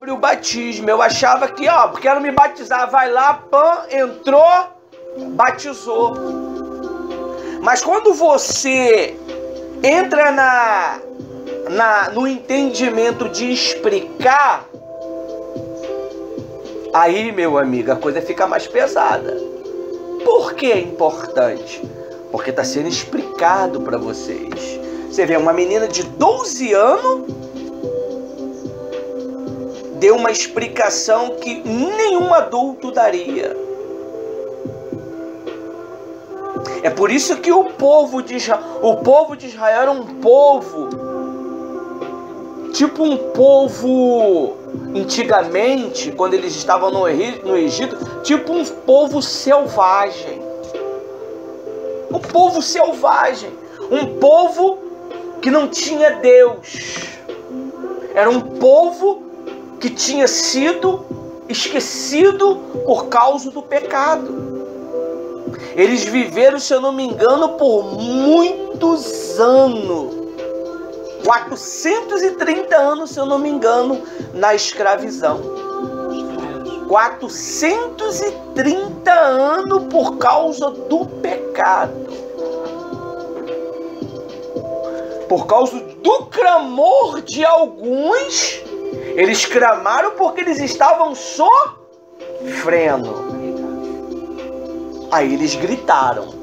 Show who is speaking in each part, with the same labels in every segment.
Speaker 1: O batismo, eu achava que, quero me batizar, vai lá, pã, entrou, batizou. Mas quando você entra no entendimento de explicar, aí, meu amigo, a coisa fica mais pesada. Por que é importante? Porque está sendo explicado para vocês. Você vê, uma menina de 12 anos deu uma explicação que nenhum adulto daria. É por isso que o povo de Israel era um povo, tipo um povo antigamente, quando eles estavam no Egito, tipo um povo selvagem. Um povo selvagem, um povo que não tinha Deus. Era um povo que tinha sido esquecido por causa do pecado. Eles viveram, se eu não me engano, por muitos anos. 430 anos, se eu não me engano, na escravidão. 430 anos por causa do pecado. Por causa do clamor de alguns. Eles clamaram porque eles estavam sofrendo. Aí eles gritaram.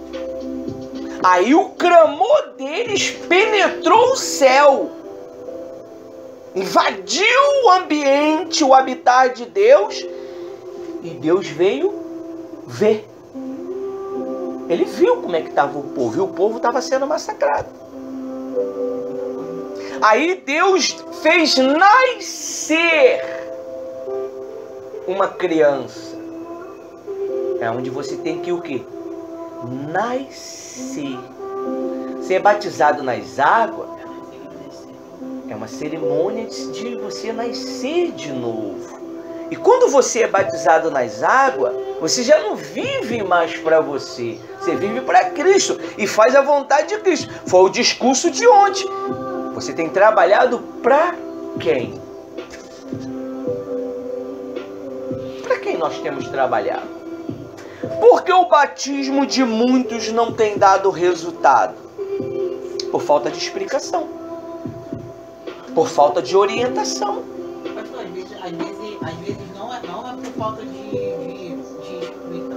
Speaker 1: Aí o clamor deles penetrou o céu. Invadiu o ambiente, o habitat de Deus. E Deus veio ver. Ele viu como é que estava o povo. E o povo estava sendo massacrado. Aí Deus fez nascer uma criança. É onde você tem que o quê? Nascer. Ser batizado nas águas é uma cerimônia de você nascer de novo. E quando você é batizado nas águas, você já não vive mais para você. Você vive para Cristo e faz a vontade de Cristo. Foi o discurso de ontem. Você tem trabalhado para quem? Para quem nós temos trabalhado? Por que o batismo de muitos não tem dado resultado? Por falta de explicação. Por falta de orientação.
Speaker 2: Pastor, às vezes não é por falta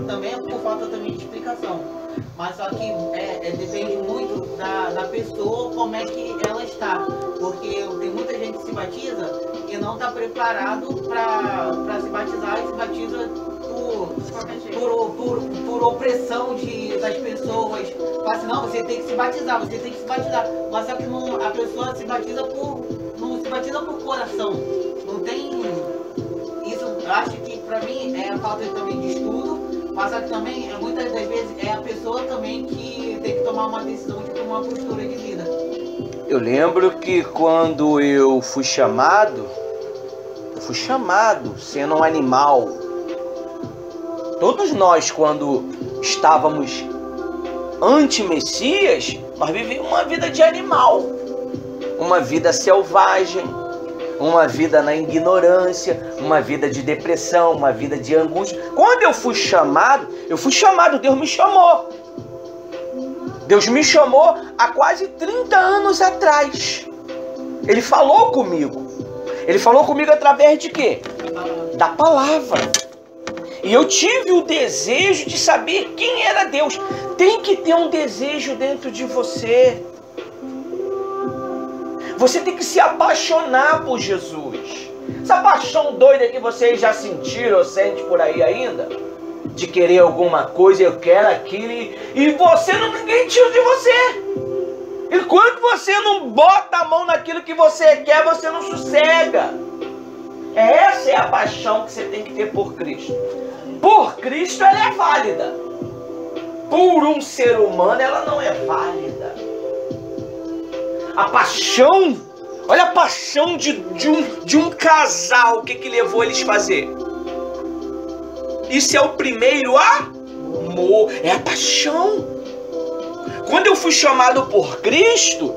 Speaker 2: também é por falta também de explicação. Mas só que depende muito da pessoa, como é que ela está. Porque tem muita gente que se batiza e não está preparado para se batizar e se batiza por opressão das pessoas. Fala assim, não, você tem que se batizar, você tem que se batizar. Mas só que a pessoa se batiza não se batiza por coração. Não tem isso. Eu acho que para mim é a falta também de estudo. Mas só que também, muitas das vezes, é a pessoa também que tem que tomar uma decisão de tomar uma postura de vida.
Speaker 1: Eu lembro que quando eu fui chamado sendo um animal. Todos nós, quando estávamos anti-Messias, nós vivíamos uma vida de animal. Uma vida selvagem. Uma vida na ignorância, uma vida de depressão, uma vida de angústia. Quando eu fui chamado, Deus me chamou. Deus me chamou há quase 30 anos atrás. Ele falou comigo. Ele falou comigo através de quê? Da palavra. E eu tive o desejo de saber quem era Deus. Tem que ter um desejo dentro de você. Você tem que se apaixonar por Jesus. Essa paixão doida que vocês já sentiram ou sentem por aí ainda, de querer alguma coisa, eu quero aquilo, e ninguém tira de você. Enquanto você não bota a mão naquilo que você quer, você não sossega. Essa é a paixão que você tem que ter por Cristo. Por Cristo ela é válida. Por um ser humano ela não é válida. A paixão, olha a paixão de um casal, o que levou eles a fazer? Isso é o primeiro amor, é a paixão. Quando eu fui chamado por Cristo,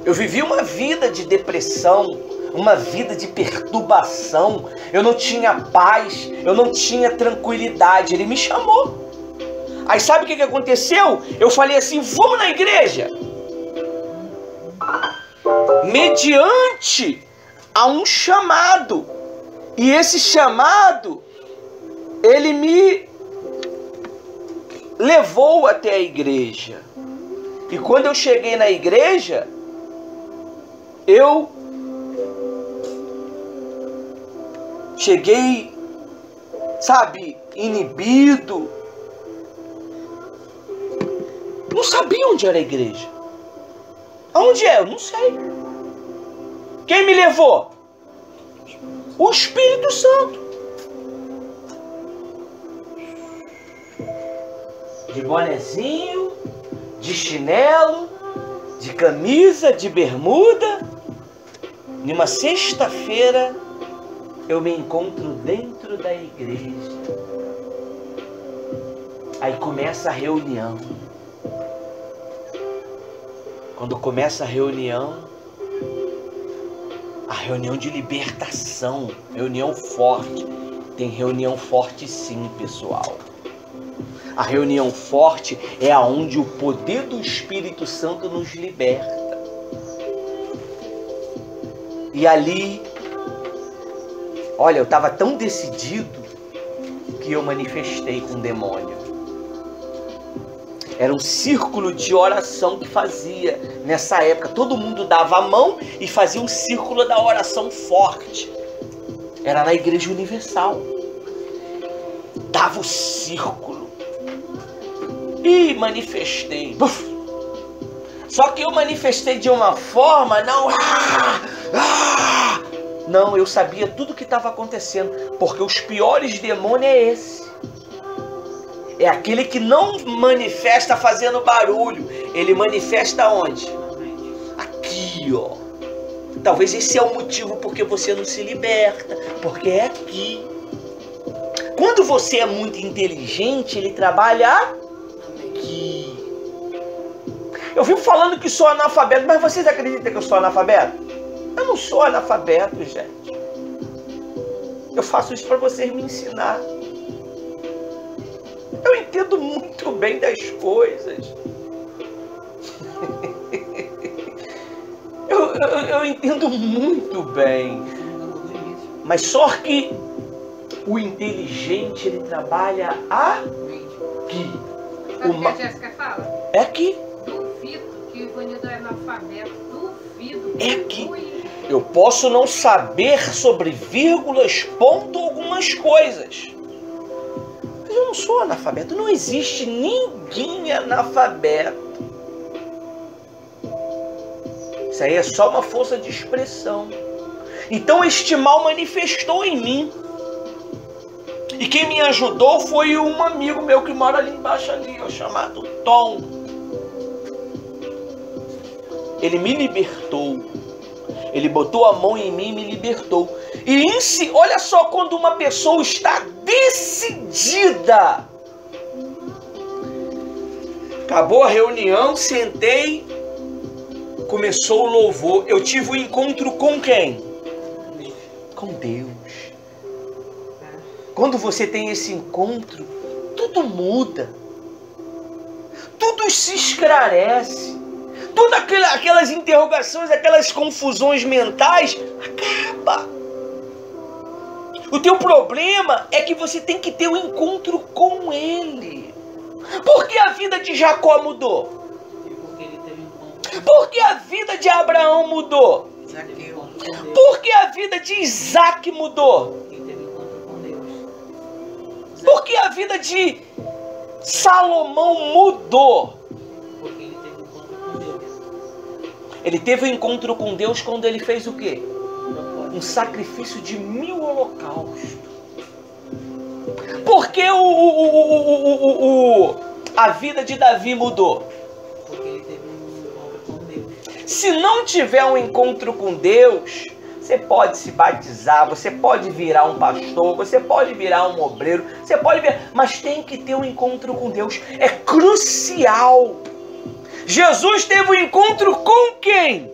Speaker 1: eu vivi uma vida de depressão, uma vida de perturbação, eu não tinha paz, eu não tinha tranquilidade. Ele me chamou. Aí sabe o que aconteceu? Eu falei assim, vamos na igreja. Mediante a um chamado. E esse chamado, ele me levou até a igreja. E quando eu cheguei na igreja, eu cheguei, sabe, inibido. Não sabia onde era a igreja. Aonde é? Eu não sei. Quem me levou? O Espírito Santo. De bonezinho, de chinelo, de camisa, de bermuda. Numa sexta-feira, eu me encontro dentro da igreja. Aí começa a reunião. Quando começa a reunião de libertação, reunião forte. Tem reunião forte sim, pessoal. A reunião forte é aonde o poder do Espírito Santo nos liberta. E ali, olha, eu estava tão decidido que eu manifestei com o demônio. Era um círculo de oração que fazia nessa época. Todo mundo dava a mão e fazia um círculo da oração forte. Era na Igreja Universal. Dava o círculo. E manifestei. Só que eu manifestei de uma forma, não, eu sabia tudo o que estava acontecendo. Porque os piores demônios é esse. É aquele que não manifesta fazendo barulho. Ele manifesta onde? Aqui, ó. Talvez esse é o motivo porque você não se liberta. Porque é aqui. Quando você é muito inteligente, ele trabalha aqui. Eu vivo falando que sou analfabeto, mas vocês acreditam que eu sou analfabeto? Eu não sou analfabeto, gente. Eu faço isso para vocês me ensinar. Eu entendo muito bem das coisas. Eu entendo muito bem. Mas só que o inteligente, ele trabalha aqui.
Speaker 3: Sabe o que a Jéssica fala?
Speaker 1: É aqui.
Speaker 3: Duvido que o Ivanildo é analfabeto. Duvido.
Speaker 1: É aqui. Eu posso não saber sobre vírgulas, ponto, algumas coisas. Eu não sou analfabeto, não existe ninguém analfabeto. Isso aí é só uma força de expressão. Então este mal manifestou em mim. E quem me ajudou foi um amigo meu que mora ali embaixo ali, ó, chamado Tom. Ele me libertou. Ele botou a mão em mim e me libertou. E olha só quando uma pessoa está decidida. Acabou a reunião, sentei, começou o louvor. Eu tive um encontro com quem? Com Deus. Quando você tem esse encontro, tudo muda. Tudo se esclarece. Todas aquelas interrogações, aquelas confusões mentais, acaba. O teu problema é que você tem que ter um encontro com Ele. Por que a vida de Jacó mudou? Por que a vida de Abraão mudou? Por que a vida de Isaac mudou? Por que a vida de Salomão mudou? Ele teve um encontro com Deus quando ele fez o quê? Um sacrifício de 1000 holocaustos. Por que a vida de Davi mudou?
Speaker 2: Porque ele teve um encontro com Deus.
Speaker 1: Se não tiver um encontro com Deus, você pode se batizar, você pode virar um pastor, você pode virar um obreiro, você pode virar, mas tem que ter um encontro com Deus. É crucial. Jesus teve um encontro com quem?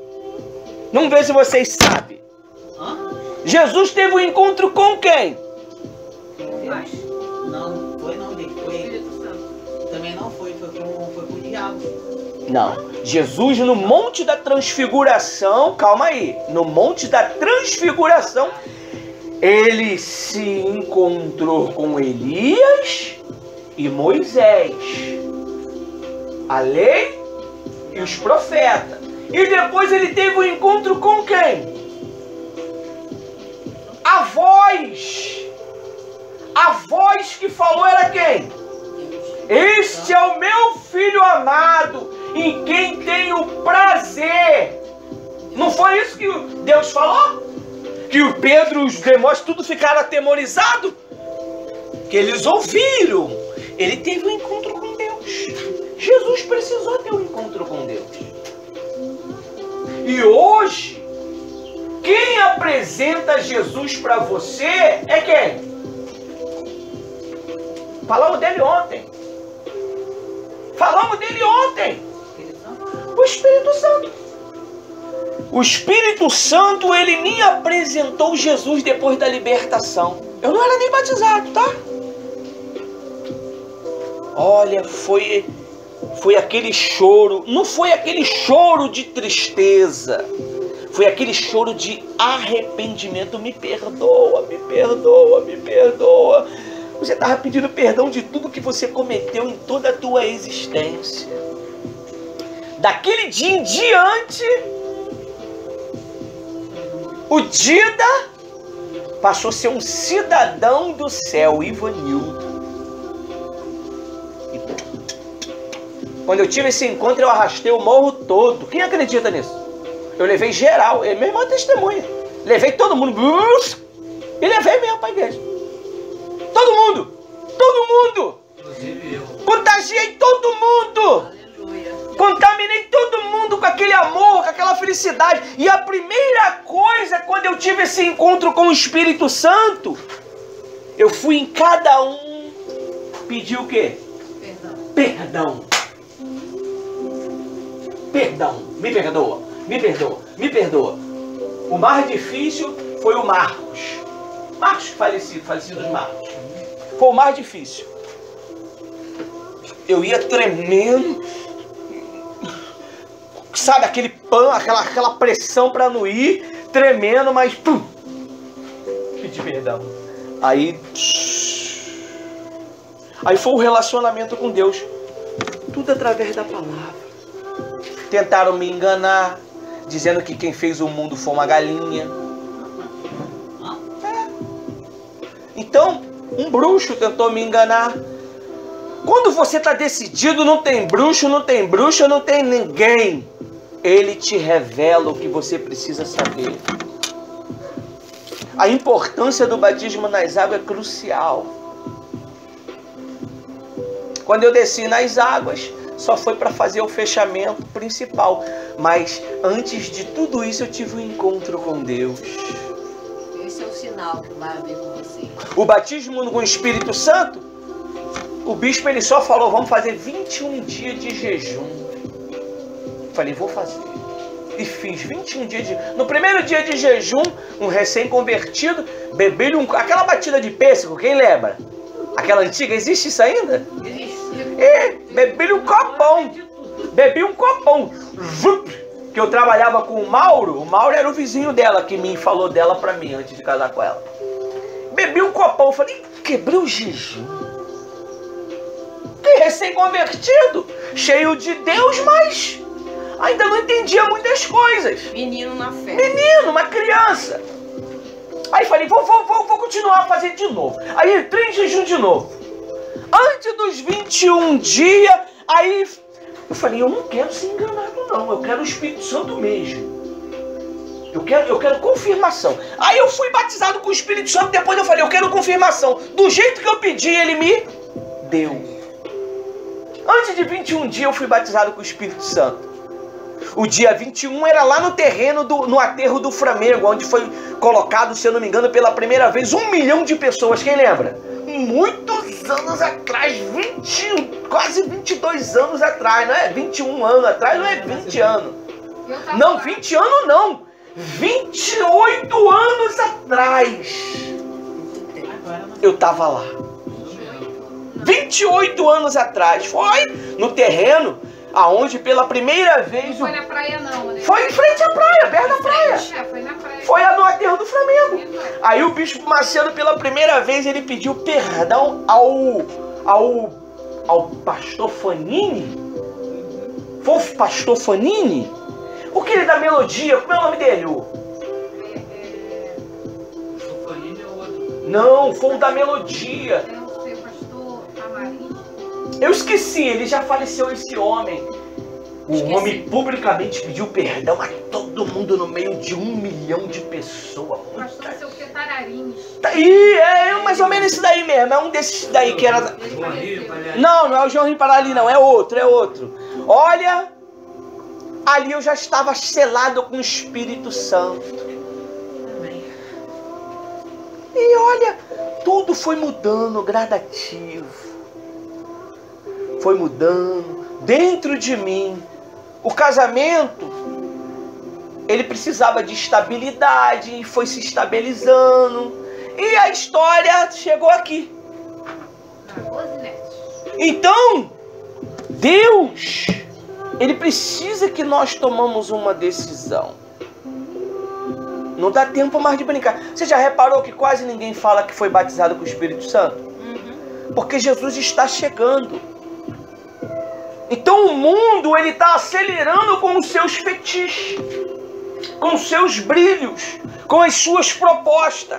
Speaker 1: Vamos ver se vocês sabem. Jesus teve um encontro com quem?
Speaker 2: Não, foi não, gente. Foi.
Speaker 3: Espírito Santo.
Speaker 2: Também não foi com o diabo.
Speaker 1: Não. Jesus no Monte da Transfiguração, calma aí, no Monte da Transfiguração, ele se encontrou com Elias e Moisés, a lei e os profetas. E depois ele teve um encontro com quem? A voz. A voz que falou era quem? Este é o meu filho amado, em quem tenho prazer. Não foi isso que Deus falou? Que o Pedro e os demais tudo ficaram atemorizados? Que eles ouviram. Ele teve um encontro com Deus. Jesus precisou ter um encontro com Deus. E hoje, quem apresenta Jesus para você é quem? Falamos dele ontem. Falamos dele ontem. O Espírito Santo. O Espírito Santo, ele me apresentou Jesus depois da libertação. Eu não era nem batizado, tá? Olha, foi aquele choro. Não foi aquele choro de tristeza. Foi aquele choro de arrependimento. Me perdoa, me perdoa, me perdoa. Você estava pedindo perdão de tudo que você cometeu em toda a tua existência. Daquele dia em diante, o Dida passou a ser um cidadão do céu, Ivanildo. Quando eu tive esse encontro, eu arrastei o morro todo. Quem acredita nisso? Eu levei geral, meu irmão é testemunha. Levei todo mundo e levei mesmo para a igreja. Todo mundo! Todo mundo!
Speaker 2: Inclusive eu.
Speaker 1: Contagiei todo mundo!
Speaker 2: Aleluia.
Speaker 1: Contaminei todo mundo com aquele amor, com aquela felicidade. E a primeira coisa, quando eu tive esse encontro com o Espírito Santo, eu fui em cada um pedir o quê? Perdão. Perdão. Me perdoa. Me perdoa. Me perdoa. O mais difícil foi o Marcos. Marcos, falecido Marcos. Foi o mais difícil. Eu ia tremendo. Sabe, aquele aquela pressão para não ir, tremendo, mas pum, pedi perdão. Aí foi o relacionamento com Deus. Tudo através da palavra. Tentaram me enganar, dizendo que quem fez o mundo foi uma galinha. Então, um bruxo tentou me enganar. Quando você está decidido, não tem bruxo, não tem bruxa, não tem ninguém. Ele te revela o que você precisa saber. A importância do batismo nas águas é crucial. Quando eu desci nas águas, só foi para fazer o fechamento principal. Mas antes de tudo isso, eu tive um encontro com Deus.
Speaker 4: Esse é o sinal que vai haver com você.
Speaker 1: O batismo com o Espírito Santo, o bispo ele só falou, vamos fazer 21 dias de jejum. Falei, vou fazer. E fiz 21 dias de... No primeiro dia de jejum, um recém-convertido bebeu aquela batida de pêssego, quem lembra? Aquela antiga, existe isso ainda? Bebi um copão. Bebi um copão. Que eu trabalhava com o Mauro era o vizinho dela, que me falou dela pra mim, antes de casar com ela. Bebi um copão, falei, quebrei o jejum. Que recém-convertido, cheio de Deus, mas ainda não entendia muitas coisas.
Speaker 4: Menino na fé.
Speaker 1: Menino, uma criança. Aí falei, vou continuar a fazer de novo. Aí entrei em jejum de novo. Antes dos 21 dias, aí eu falei, eu não quero ser enganado não, eu quero o Espírito Santo mesmo. Eu quero confirmação. Aí eu fui batizado com o Espírito Santo, depois eu falei, eu quero confirmação. Do jeito que eu pedi, ele me deu. Antes de 21 dias eu fui batizado com o Espírito Santo. O dia 21 era lá no terreno, no aterro do Flamengo, onde foi colocado, se eu não me engano, pela primeira vez 1 milhão de pessoas. Quem lembra? Muitos anos atrás, quase 22 anos atrás, não é 21 anos atrás, não é 20 anos. Não, 20 anos não. 28 anos atrás, eu estava lá. 28 anos atrás. Foi no terreno aonde pela primeira vez...
Speaker 3: Não foi na praia não, né?
Speaker 1: Foi em frente à praia, perto da praia.
Speaker 3: Foi na praia.
Speaker 1: Foi no aterro do Flamengo. Aí o Bispo Macedo pela primeira vez ele pediu perdão ao pastor Fanini. Foi o pastor Fanini? O que ele da melodia? Como é o nome dele?
Speaker 3: O Fanini é o outro.
Speaker 1: Não, foi o da melodia.
Speaker 3: Eu não sei, o pastor Amarim.
Speaker 1: Eu esqueci, ele já faleceu, esse homem. O homem publicamente pediu perdão a todo mundo no meio de 1 milhão de pessoas.
Speaker 3: O pastor seu Petararins.
Speaker 1: E é mais ou menos esse daí mesmo. É um desses daí que era... Não é o João Parali, não. É outro. Olha, ali eu já estava selado com o Espírito Santo. E olha, tudo foi mudando, gradativo. Foi mudando dentro de mim. O casamento, ele precisava de estabilidade e foi se estabilizando. E a história chegou aqui. Então, Deus, ele precisa que nós tomamos uma decisão. Não dá tempo mais de brincar. Você já reparou que quase ninguém fala que foi batizado com o Espírito Santo? Porque Jesus está chegando. Então o mundo, ele está acelerando com os seus fetiches, com os seus brilhos, com as suas propostas.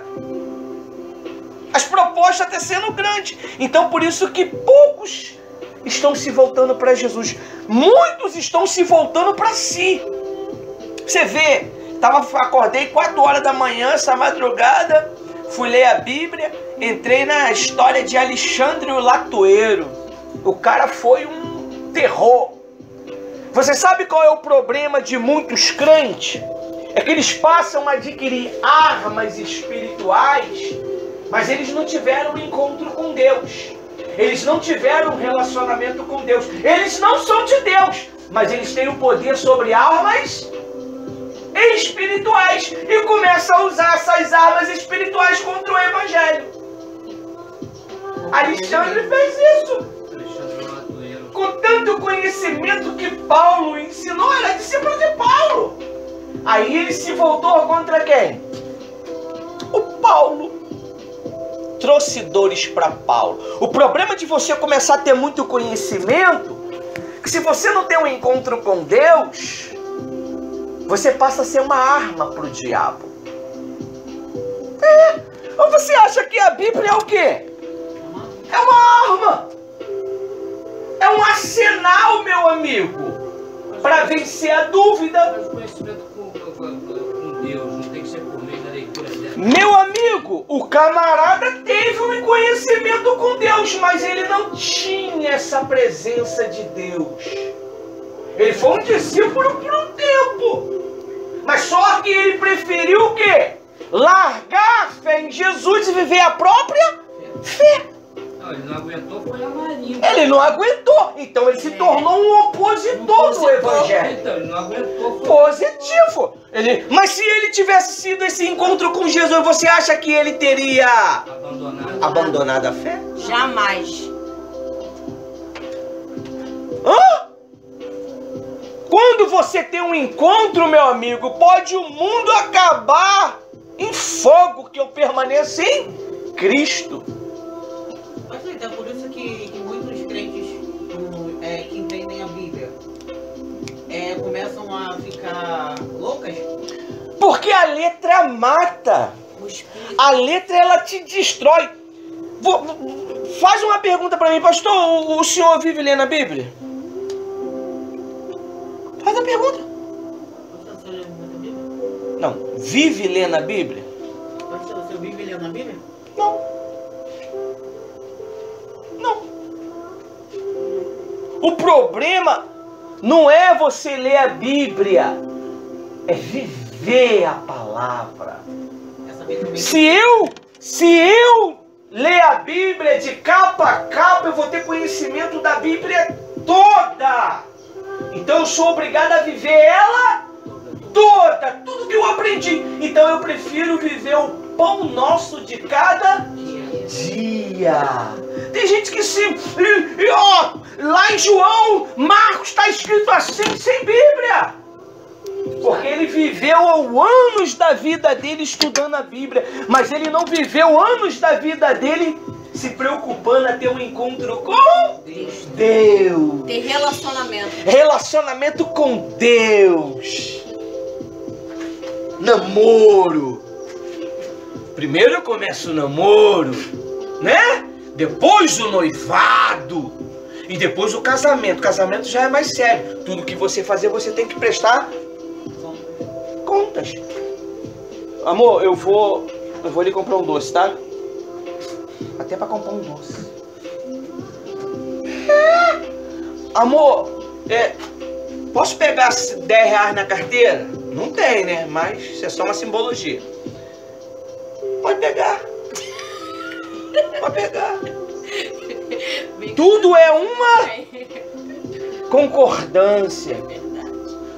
Speaker 1: As propostas estão sendo grandes. Então por isso que poucos estão se voltando para Jesus. Muitos estão se voltando para si. Você vê, acordei 4 horas da manhã essa madrugada, fui ler a Bíblia, entrei na história de Alexandre o Latoeiro. O cara foi um terror. Você sabe qual é o problema de muitos crentes? É que eles passam a adquirir armas espirituais, mas eles não tiveram um encontro com Deus. Eles não tiveram um relacionamento com Deus. Eles não são de Deus, mas eles têm o poder sobre armas espirituais e começam a usar essas armas espirituais contra o Evangelho. Alexandre fez isso. Com tanto conhecimento que Paulo ensinou, era discípulo de Paulo. Aí ele se voltou contra quem? O Paulo. Trouxe dores para Paulo. O problema de você começar a ter muito conhecimento, que se você não tem um encontro com Deus, você passa a ser uma arma para o diabo. Ou você acha que a Bíblia é o quê? É uma arma. É um arsenal, meu amigo, para vencer a dúvida.
Speaker 5: Mas o conhecimento com Deus não tem que ser por meio da leitura dela.
Speaker 1: Meu amigo, o camarada teve um conhecimento com Deus, mas ele não tinha essa presença de Deus. Ele foi um discípulo por um tempo, mas só que ele preferiu o quê? Largar a fé em Jesus e viver a própria fé.
Speaker 5: Não, ele não aguentou, foi a Marinha.
Speaker 1: Ele não aguentou, então ele se tornou um opositor do Evangelho.
Speaker 5: Então, ele não aguentou.
Speaker 1: Positivo. Mas se ele tivesse sido esse encontro com Jesus, você acha que ele teria abandonado a fé?
Speaker 4: Jamais.
Speaker 1: Hã? Quando você tem um encontro, meu amigo, pode o mundo acabar em fogo, que eu permaneço em Cristo.
Speaker 2: É por isso que muitos crentes que entendem a Bíblia começam a ficar loucas.
Speaker 1: Porque a letra mata. A letra, ela te destrói. Faz uma pergunta para mim, pastor. O senhor vive lendo a Bíblia? Faz a pergunta.
Speaker 2: Você lê muito a Bíblia?
Speaker 1: Não. Vive lendo a Bíblia?
Speaker 2: Você vive lendo a Bíblia?
Speaker 1: Não. O problema não é você ler a Bíblia, é viver a palavra. Se eu ler a Bíblia de capa a capa, eu vou ter conhecimento da Bíblia toda. Então eu sou obrigado a viver ela toda, tudo que eu aprendi. Então eu prefiro viver o pão nosso de cada dia. Tem gente que lá em João, Marcos está escrito assim, sem Bíblia. Porque ele viveu anos da vida dele estudando a Bíblia, mas ele não viveu anos da vida dele se preocupando a ter um encontro com Deus.
Speaker 4: Ter relacionamento.
Speaker 1: Relacionamento com Deus. Namoro. Primeiro começa o namoro, né? Depois o noivado. E depois o casamento. O casamento já é mais sério. Tudo que você fazer, você tem que prestar contas. Amor, eu vou lhe comprar um doce, tá? Até pra comprar um doce. Amor, posso pegar R$10 na carteira? Não tem, né? Mas isso é só uma simbologia. Pode pegar. Pode pegar. Tudo é uma concordância.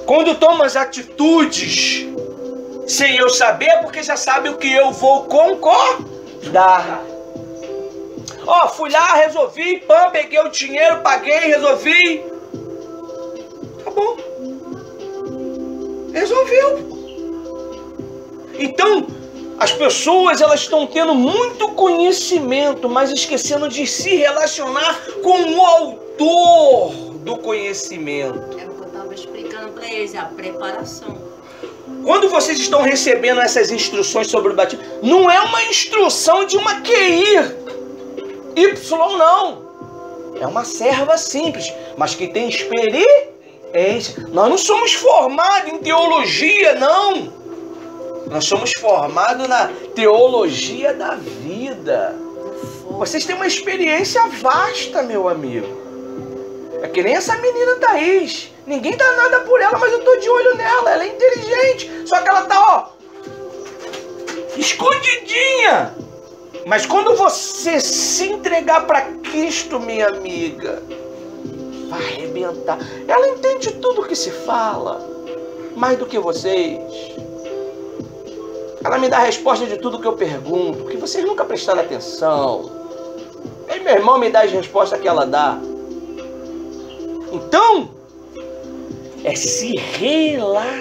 Speaker 1: Quando tomo as atitudes sem eu saber, é porque já sabe o que eu vou concordar. Ó, fui lá, resolvi, peguei o dinheiro, paguei, resolvi. Tá bom. Resolveu. Então, as pessoas, elas estão tendo muito conhecimento, mas esquecendo de se relacionar com o autor do conhecimento.
Speaker 4: É o que eu estava explicando para eles, a preparação.
Speaker 1: Quando vocês estão recebendo essas instruções sobre o batismo, não é uma instrução de uma QI Y, não. É uma serva simples, mas que tem experiência. Nós não somos formados em teologia, não. Nós somos formados na teologia da vida. Vocês têm uma experiência vasta, meu amigo. É que nem essa menina Thaís. Ninguém dá nada por ela, mas eu tô de olho nela. Ela é inteligente. Só que ela tá, escondidinha. Mas quando você se entregar para Cristo, minha amiga, vai arrebentar. Ela entende tudo que se fala, mais do que vocês. Ela me dá a resposta de tudo que eu pergunto, que vocês nunca prestaram atenção. E meu irmão me dá as respostas que ela dá. Então, é se relacionar.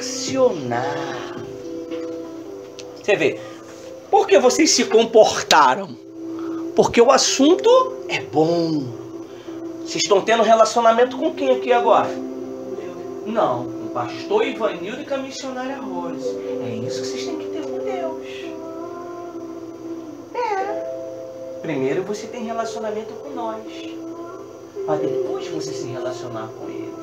Speaker 1: Você vê, por que vocês se comportaram? Porque o assunto é bom. Vocês estão tendo relacionamento com quem aqui agora? Não, com o pastor Ivanildo e com a missionária Rose. É isso que vocês têm que ter com Deus. Primeiro você tem relacionamento com nós, para depois você se relacionar com Ele.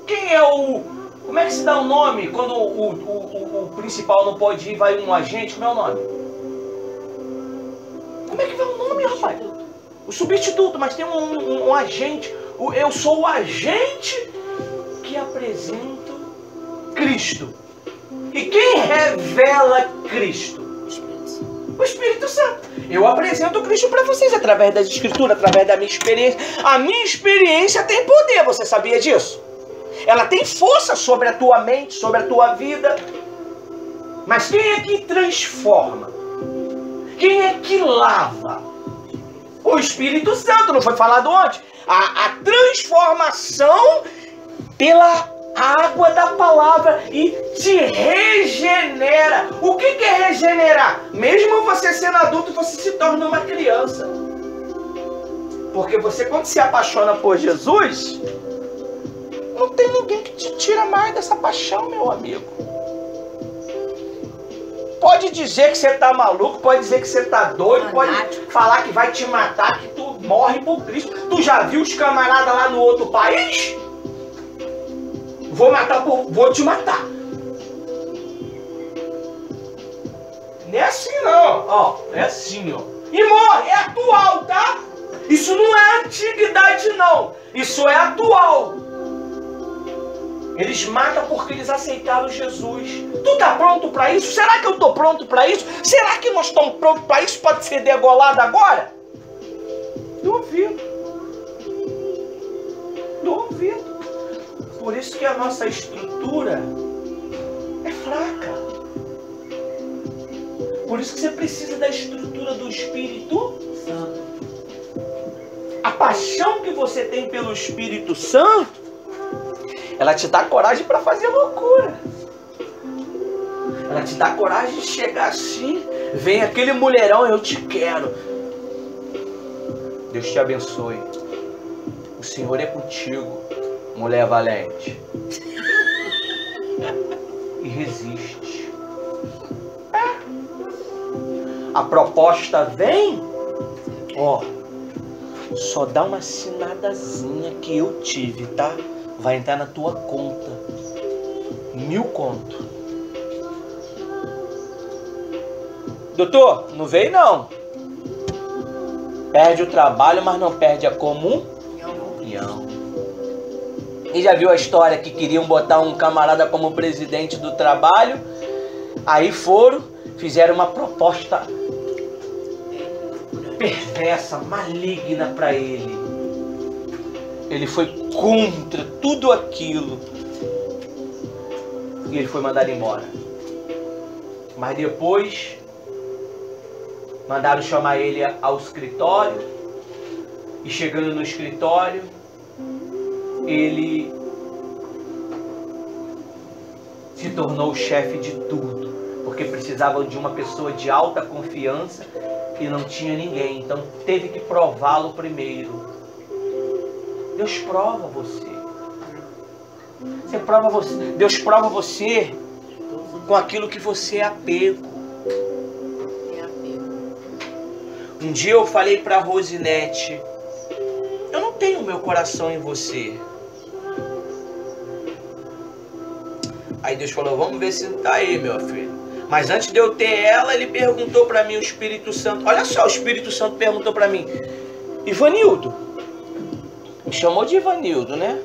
Speaker 1: Quem é o... Como é que se dá o nome quando o principal não pode ir, vai um agente? Como é o nome? Como é que vai o nome, rapaz? O substituto, mas tem um agente. Eu sou o agente que apresenta Cristo. E quem revela Cristo? O Espírito Santo. Eu apresento Cristo para vocês através das Escrituras, através da minha experiência. A minha experiência tem poder, você sabia disso? Ela tem força sobre a tua mente, sobre a tua vida. Mas quem é que transforma? Quem é que lava? O Espírito Santo, não foi falado ontem? A transformação pela água da palavra e te regenera. O que é regenerar? Mesmo você sendo adulto, você se torna uma criança. Porque você, quando se apaixona por Jesus, não tem ninguém que te tira mais dessa paixão, meu amigo. Pode dizer que você tá maluco, pode dizer que você tá doido, pode falar que vai te matar, que tu morre por Cristo. Tu já viu os camaradas lá no outro país? Vou te matar. Não é assim não, ó. É assim, ó. E morre, é atual, tá? Isso não é antiguidade não. Isso é atual. Eles matam porque eles aceitaram Jesus. Tu tá pronto para isso? Será que eu tô pronto para isso? Será que nós estamos prontos para isso? Pode ser degolado agora? Duvido. Duvido. Por isso que a nossa estrutura fraca. Por isso que você precisa da estrutura do Espírito Santo. A paixão que você tem pelo Espírito Santo, ela te dá coragem para fazer loucura. Ela te dá coragem de chegar assim, vem aquele mulherão, eu te quero. Deus te abençoe. O Senhor é contigo, mulher valente. E resiste. A proposta vem, ó, só dá uma assinadazinha que eu tive, tá? Vai entrar na tua conta. 1000 conto. Doutor, não veio não. Perde o trabalho, mas não perde a comunhão. E já viu a história que queriam botar um camarada como presidente do trabalho? Aí foram, fizeram uma proposta perversa, maligna para ele. Ele foi contra tudo aquilo. E ele foi mandado embora. Mas depois mandaram chamar ele ao escritório. E chegando no escritório, ele se tornou o chefe de tudo. Porque precisavam de uma pessoa de alta confiança e não tinha ninguém. Então teve que prová-lo primeiro. Deus prova você. Deus prova você com aquilo que você é apego. Um dia eu falei para a Rosinete, eu não tenho meu coração em você. Aí Deus falou, vamos ver se tá aí, meu filho. Mas antes de eu ter ela, ele perguntou para mim, o Espírito Santo. Olha só, o Espírito Santo perguntou para mim, Ivanildo. Me chamou de Ivanildo, né?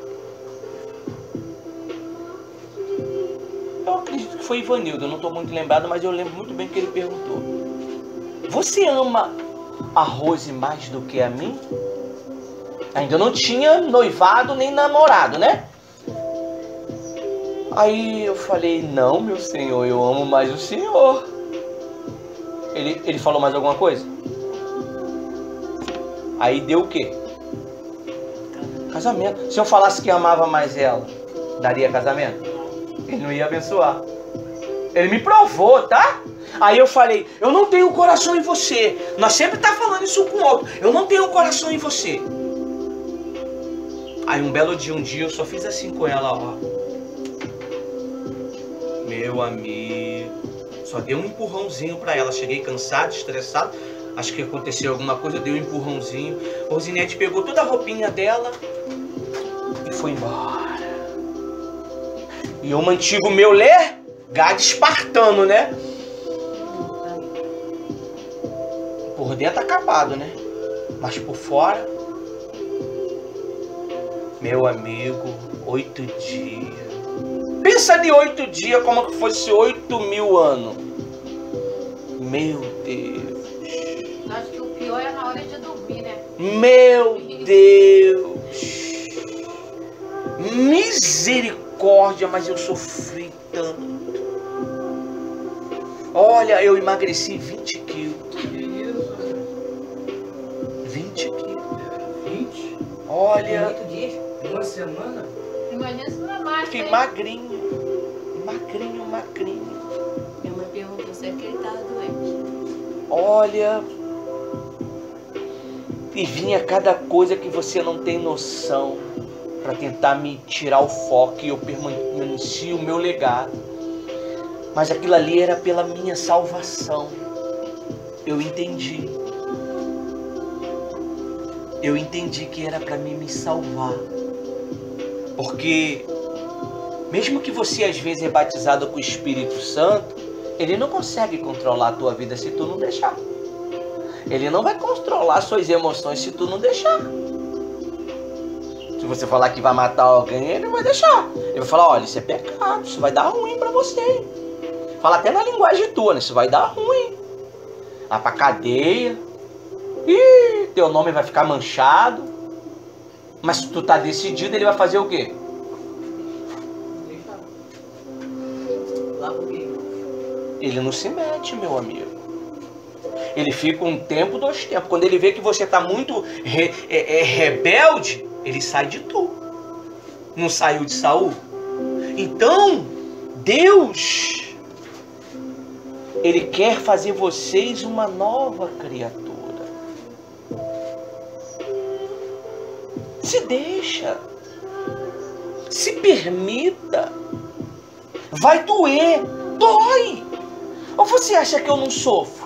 Speaker 1: Eu acredito que foi Ivanildo, eu não estou muito lembrado, mas eu lembro muito bem que ele perguntou. Você ama a Rose mais do que a mim? Ainda não tinha noivado nem namorado, né? Aí eu falei, não, meu senhor, eu amo mais o senhor. Ele falou mais alguma coisa? Aí deu o quê? Casamento. Se eu falasse que amava mais ela, daria casamento? Ele não ia abençoar. Ele me provou, tá? Aí eu falei, eu não tenho coração em você. Nós sempre tá falando isso com o outro. Eu não tenho coração em você. Aí um belo dia, eu só fiz assim com ela, ó. Meu amigo. Só dei um empurrãozinho pra ela. Cheguei cansado, estressado. Acho que aconteceu alguma coisa, eu dei um empurrãozinho. A Rosinete pegou toda a roupinha dela e foi embora. E eu mantive o meu legado espartano, né? Por dentro acabado, né? Mas por fora, meu amigo, 8 dias. Pensa de 8 dias como que fosse 8.000 anos. Meu Deus.
Speaker 3: Acho que o pior é na hora de dormir, né?
Speaker 1: Meu Deus. Misericórdia, mas eu sofri tanto. Olha, eu emagreci 20 quilos. 20 quilos. 20? Olha.
Speaker 2: 8 dias.
Speaker 5: Uma semana?
Speaker 3: Imagina se não é mais.
Speaker 1: Fiquei magrinho. Magrinho.
Speaker 4: Minha mãe perguntou se é que ele estava doente.
Speaker 1: Olha. E vinha cada coisa que você não tem noção. Para tentar me tirar o foco e eu permaneci o meu legado. Mas aquilo ali era pela minha salvação. Eu entendi. Eu entendi que era para mim me salvar. Porque mesmo que você às vezes é batizado com o Espírito Santo, ele não consegue controlar a tua vida se tu não deixar. Ele não vai controlar suas emoções se tu não deixar. Se você falar que vai matar alguém, ele não vai deixar. Ele vai falar, olha, isso é pecado, isso vai dar ruim pra você. Fala até na linguagem tua, né? Isso vai dar ruim. Vai pra cadeia. Ih, teu nome vai ficar manchado. Mas se tu tá decidido, ele vai fazer o quê?
Speaker 2: Lá por quê?
Speaker 1: ele não se mete, meu amigo. Ele fica um tempo, 2 tempos. Quando ele vê que você está muito rebelde, ele sai de tu. Não saiu de Saul? Então, Deus, ele quer fazer vocês uma nova criatura. Se deixa. Se permita. Vai doer. Dói. Ou você acha que eu não sofro?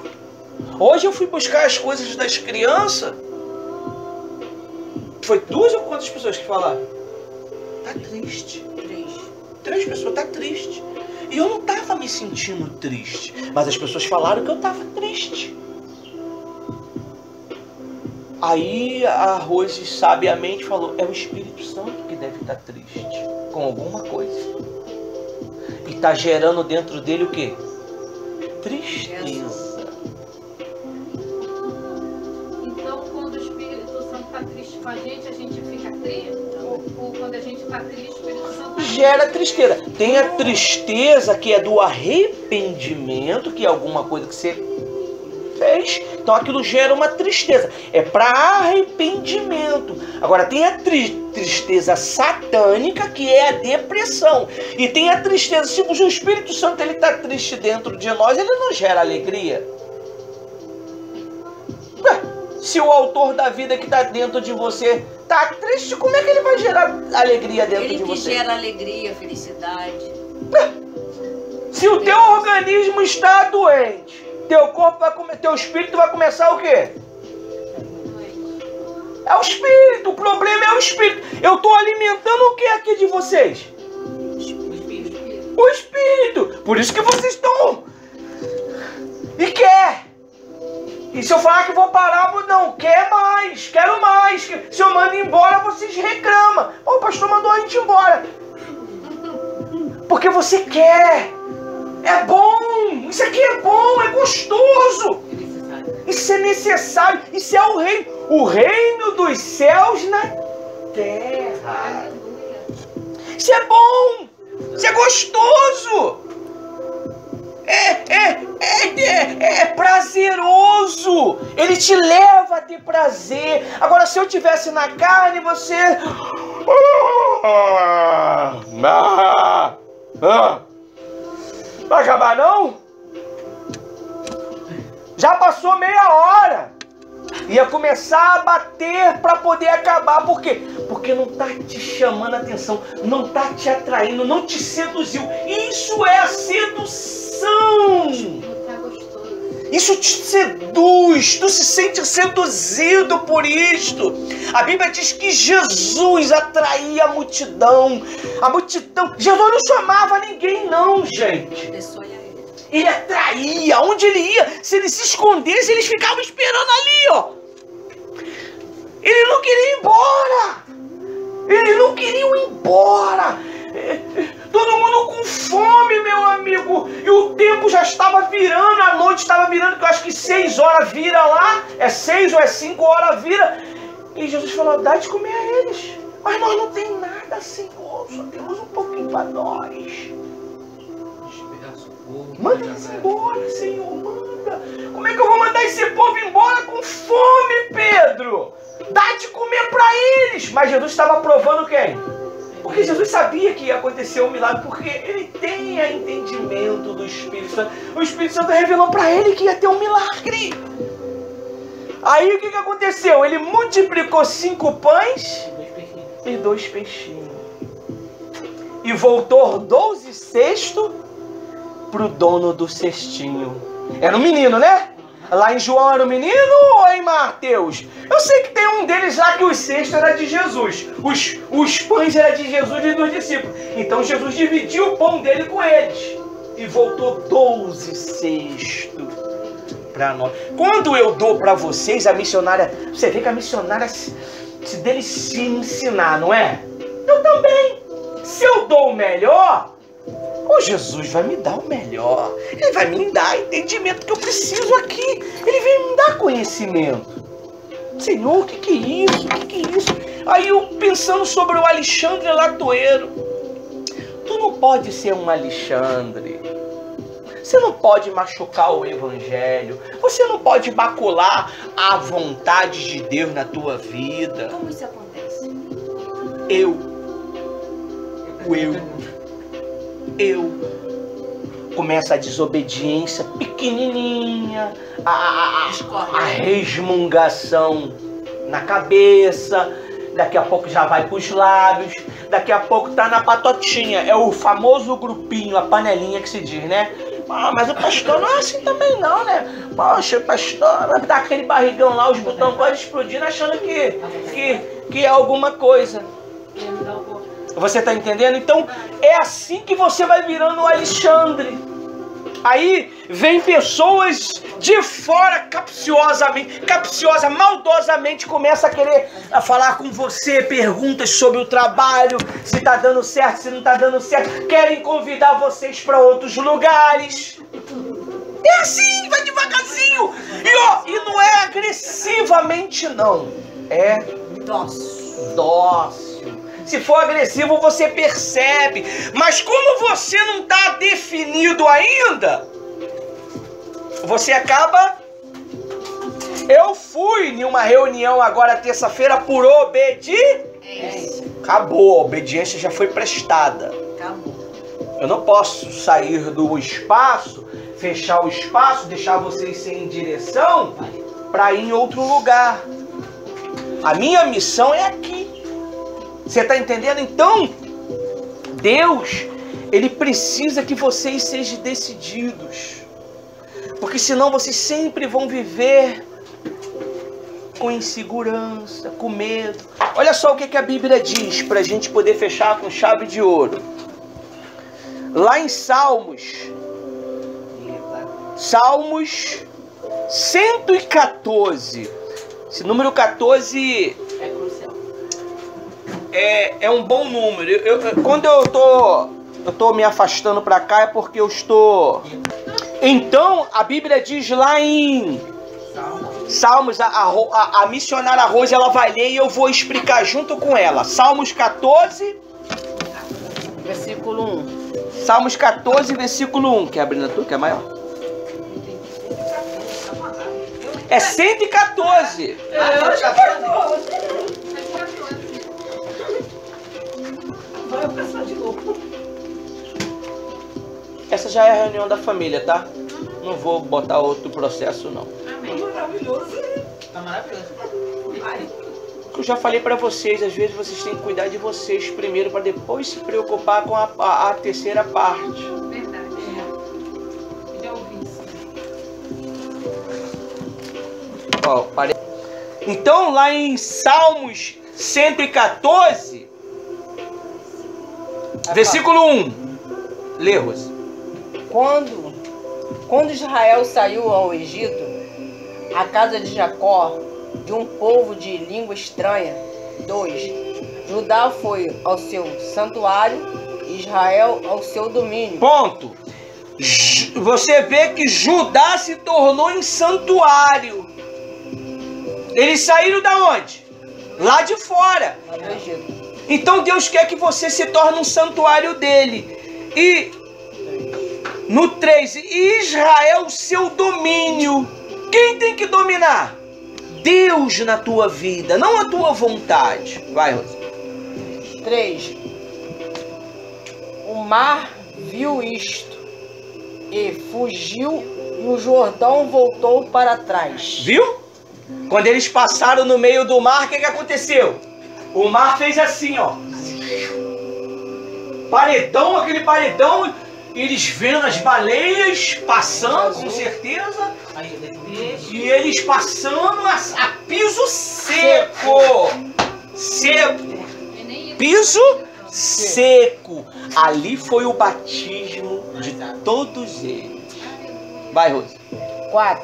Speaker 1: Hoje eu fui buscar as coisas das crianças. Foi 2 ou quantas pessoas que falaram? Tá triste. 3 pessoas, tá triste. E eu não tava me sentindo triste. Mas as pessoas falaram que eu tava triste. Aí a Rose sabiamente falou, é o Espírito Santo que deve estar triste com alguma coisa. E tá gerando dentro dele o quê? Tristeza.
Speaker 3: Então, quando o Espírito Santo está triste com a gente fica triste? Ou quando a gente está triste, o Espírito Santo
Speaker 1: Gera tristeza. Tem a tristeza que é do arrependimento, que é alguma coisa que você fez. Então aquilo gera uma tristeza. É para arrependimento. Agora tem a tristeza satânica, que é a depressão. E tem a tristeza. Se o Espírito Santo ele está triste dentro de nós, ele não gera alegria. Se o autor da vida que está dentro de você está triste, como é que ele vai gerar alegria dentro de você?
Speaker 4: Ele que gera alegria, felicidade.
Speaker 1: Se o teu organismo está doente, teu corpo vai teu espírito vai começar o quê? É o espírito, o problema é o espírito. Eu estou alimentando o que aqui de vocês? O espírito. Por isso que vocês estão... E quer. E se eu falar que vou parar, não, quer mais, quero mais. Se eu mando embora, vocês reclamam. Pô, o pastor mandou a gente embora. Porque você quer. É bom. Isso aqui é bom, é gostoso. Isso é necessário. Isso é o reino. O reino dos céus na terra. Isso é bom. Isso é gostoso. É prazeroso. Ele te leva a ter prazer. Agora, se eu tivesse na carne, você... Vai acabar, não? Já passou meia hora. Ia começar a bater para poder acabar. Por quê? Porque não tá te chamando a atenção, não tá te atraindo, não te seduziu. Isso é a sedução. Isso te seduz, tu se sente seduzido por isto. A Bíblia diz que Jesus atraía a multidão. A multidão, Jesus não chamava ninguém não, gente. Ele atraía, onde ele ia, se ele se escondesse, eles ficavam esperando ali, ó. Ele não queria ir embora. Eles não queriam ir embora. Todo mundo com fome, meu amigo. E o tempo já estava virando, a noite estava virando, que eu acho que 6 horas vira lá. É 6 ou é 5 horas vira. E Jesus falou, dá de comer a eles. Mas nós não tem nada, Senhor. Só temos um pouquinho para nós. Manda eles embora, Senhor, manda. Como é que eu vou mandar esse povo embora com fome, Pedro? Dá de comer para eles. Mas Jesus estava provando quem? Porque Jesus sabia que ia acontecer um milagre, porque ele tem entendimento do Espírito Santo. O Espírito Santo revelou para ele que ia ter um milagre. Aí o que aconteceu? Ele multiplicou 5 pães e 2 peixinhos. E voltou 12 cestos para o dono do cestinho. Era um menino, né? Lá em João era um menino ou em Mateus? Eu sei que tem um deles lá que os cestos era de Jesus. Os pães eram de Jesus e dos discípulos. Então Jesus dividiu o pão dele com eles. E voltou 12 cestos para nós. Quando eu dou para vocês, a missionária... Você vê que a missionária se delicia em ensinar, não é? Eu também. Se eu dou o melhor... O Jesus vai me dar o melhor. Ele vai me dar entendimento que eu preciso aqui. Ele vem me dar conhecimento. Senhor, o que é isso? O que é isso? Aí eu pensando sobre o Alexandre Latoeiro. Tu não pode ser um Alexandre. Você não pode machucar o evangelho. Você não pode macular a vontade de Deus na tua vida.
Speaker 4: Como isso acontece?
Speaker 1: Começa a desobediência pequenininha, a resmungação na cabeça, daqui a pouco já vai pros lábios, daqui a pouco tá na patotinha. É o famoso grupinho, a panelinha que se diz, né? Ah, mas o pastor não é assim também não, né? Poxa, o pastor dá aquele barrigão lá, os botões quase explodindo, achando que é alguma coisa. Você tá entendendo? Então, é assim que você vai virando o Alexandre. Aí vem pessoas de fora maldosamente começa a querer falar com você, perguntas sobre o trabalho, se tá dando certo, se não tá dando certo, querem convidar vocês para outros lugares. É assim, vai devagarzinho. E não é agressivamente não, é dócil. Se for agressivo, você percebe. Mas como você não está definido ainda, você acaba... Eu fui em uma reunião agora terça-feira por obediência. Acabou, a obediência já foi prestada.
Speaker 4: Acabou.
Speaker 1: Eu não posso sair do espaço, fechar o espaço, deixar vocês sem direção para ir em outro lugar. A minha missão é aqui. Você está entendendo? Então, Deus, Ele precisa que vocês sejam decididos. Porque senão vocês sempre vão viver com insegurança, com medo. Olha só o que a Bíblia diz, para a gente poder fechar com chave de ouro. Lá em Salmos 114. Esse número 14...
Speaker 4: É crucial.
Speaker 1: É um bom número. Quando eu tô me afastando para cá é porque eu estou... Então, a Bíblia diz lá em Salmos, a missionária Rose, ela vai ler e eu vou explicar junto com ela. Salmos 14,
Speaker 4: Versículo 1.
Speaker 1: Salmos 14, versículo 1. Quer abrir na tua, que é maior? É 114.
Speaker 2: Vai eu pensar de novo.
Speaker 1: Essa já é a reunião da família, tá? Não vou botar outro processo, não.
Speaker 3: Amém.
Speaker 2: Maravilhoso. Tá maravilhoso.
Speaker 1: Eu já falei pra vocês, às vezes vocês têm que cuidar de vocês primeiro, para depois se preocupar com a terceira parte.
Speaker 3: Verdade. Já ouvi isso.
Speaker 1: Ó, então, lá em Salmos 114, versículo 1. Lê, Rose.
Speaker 6: Quando Israel saiu ao Egito, a casa de Jacó, de um povo de língua estranha. 2. Judá foi ao seu santuário, Israel ao seu domínio.
Speaker 1: Ponto. Você vê que Judá se tornou em santuário. Eles saíram da onde? Lá de fora.
Speaker 6: Lá do Egito.
Speaker 1: Então Deus quer que você se torne um santuário dele. E no 3, Israel, seu domínio. Quem tem que dominar? Deus na tua vida, não a tua vontade. Vai, Rosa.
Speaker 6: 3. O mar viu isto e fugiu, e o Jordão voltou para trás.
Speaker 1: Viu? Quando eles passaram no meio do mar, o que aconteceu? O mar fez assim, ó. Paredão, aquele paredão. Eles vendo as baleias passando, com certeza. E eles passando a piso seco. Seco. Piso seco. Ali foi o batismo de todos eles. Vai, Rose.
Speaker 6: 4.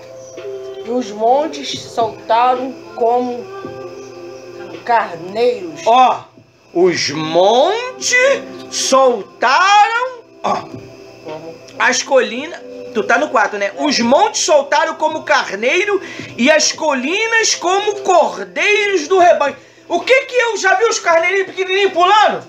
Speaker 6: E os montes soltaram como carneiros.
Speaker 1: Ó, os montes soltaram, ó, as colinas, tu tá no 4, né? Os montes soltaram como carneiro e as colinas como cordeiros do rebanho. O que eu já vi os carneirinhos pequenininhos pulando?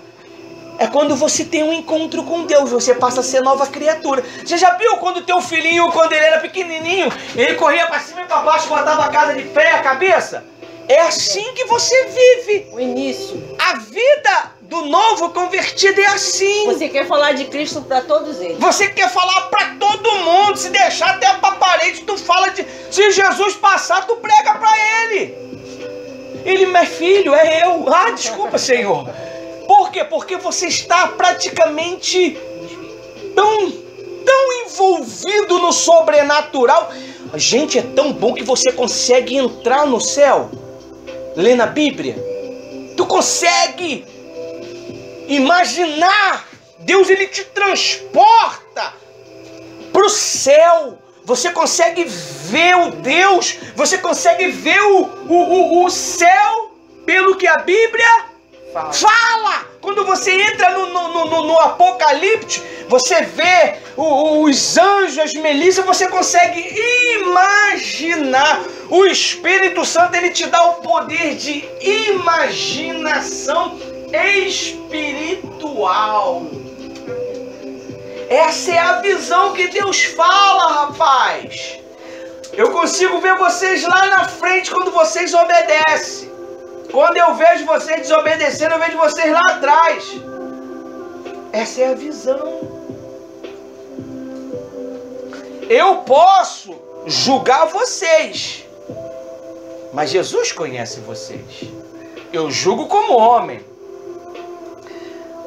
Speaker 1: É quando você tem um encontro com Deus, você passa a ser nova criatura. Você já viu quando o teu filhinho, quando ele era pequenininho, ele corria para cima e para baixo, botava a casa de pé, a cabeça? É assim que você vive.
Speaker 6: O início.
Speaker 1: A vida do novo convertido é assim.
Speaker 6: Você quer falar de Cristo para todos eles.
Speaker 1: Você quer falar para todo mundo, se deixar até para parede, tu fala de... Se Jesus passar, tu prega para ele. Ele, meu filho, é eu. Ah, desculpa, Senhor. Por quê? Porque você está praticamente tão envolvido no sobrenatural. Gente, é tão bom que você consegue entrar no céu, lendo a Bíblia. Tu consegue imaginar. Deus, ele te transporta para o céu. Você consegue ver o Deus. Você consegue ver o céu pelo que a Bíblia fala. Quando você entra no Apocalipse, você vê os anjos, as milícias, você consegue imaginar. O Espírito Santo, ele te dá o poder de imaginação espiritual. Essa é a visão que Deus fala, rapaz. Eu consigo ver vocês lá na frente quando vocês obedecem. Quando eu vejo vocês desobedecendo, eu vejo vocês lá atrás. Essa é a visão. Eu posso julgar vocês, mas Jesus conhece vocês. Eu julgo como homem,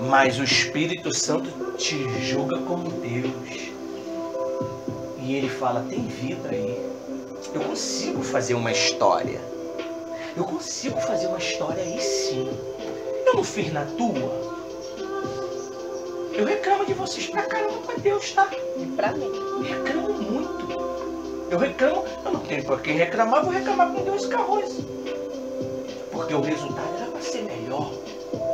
Speaker 1: mas o Espírito Santo te julga como Deus. E ele fala, tem vida aí. Eu consigo fazer uma história. Eu consigo fazer uma história aí sim. Eu não fiz na tua. Eu reclamo de vocês pra caramba pra Deus, tá?
Speaker 6: E pra mim.
Speaker 1: Eu reclamo muito. Eu reclamo, eu não tenho por que reclamar, vou reclamar com Deus e com arroz. Porque o resultado era pra ser melhor.